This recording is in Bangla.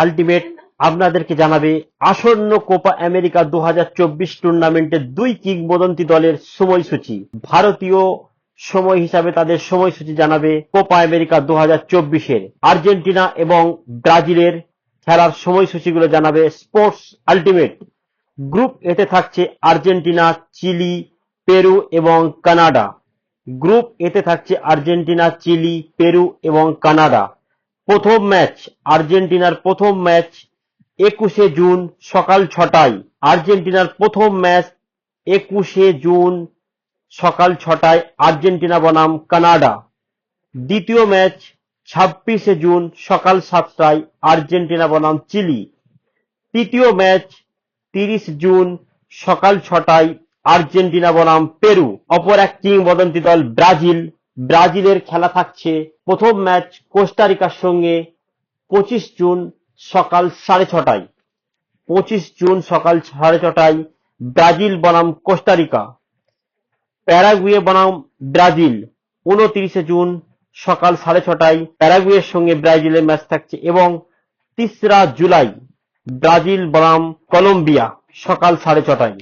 আলটিমেট আপনাদেরকে জানাবে আসন্ন কোপা আমেরিকা 2024 টুর্নামেন্টের দুই কিংবদন্তি দলের সময়সূচি। ভারতীয় সময় হিসাবে তাদের সময়সূচি জানাবে কোপা আমেরিকা 2024-এর। আর্জেন্টিনা এবং ব্রাজিলের খেলার সময়সূচিগুলো জানাবে স্পোর্টস আলটিমেট। গ্রুপ এতে থাকছে আর্জেন্টিনা, চিলি, পেরু এবং কানাডা। গ্রুপ এতে থাকছে আর্জেন্টিনা, চিলি, পেরু এবং কানাডা। প্রথম ম্যাচ, আর্জেন্টিনার প্রথম ম্যাচ 21শে জুন সকাল 6টায়। আর্জেন্টিনার প্রথম ম্যাচ 21শে জুন সকাল 6টায়, আর্জেন্টিনা বনাম কানাডা। দ্বিতীয় ম্যাচ 26শে জুন সকাল 7টায়, আর্জেন্টিনা বনাম চিলি। তৃতীয় ম্যাচ 30 জুন সকাল 6টায়, আর্জেন্টিনা বনাম পেরু। অপর এক কিংবদন্তি দল ব্রাজিল। ব্রাজিলের খেলা থাকছে প্রথম ম্যাচ কোস্টারিকার সঙ্গে 25 জুন সকাল 6:30টায়। 25 জুন সকাল 6:30টায় ব্রাজিল বনাম কোস্টারিকা। প্যারাগুয়ে বনাম ব্রাজিল 29শে জুন সকাল 6:30টায় প্যারাগুয়ের সঙ্গে ব্রাজিলের ম্যাচ থাকছে। এবং 3রা জুলাই ব্রাজিল বনাম কলম্বিয়া সকাল 6:30টায়।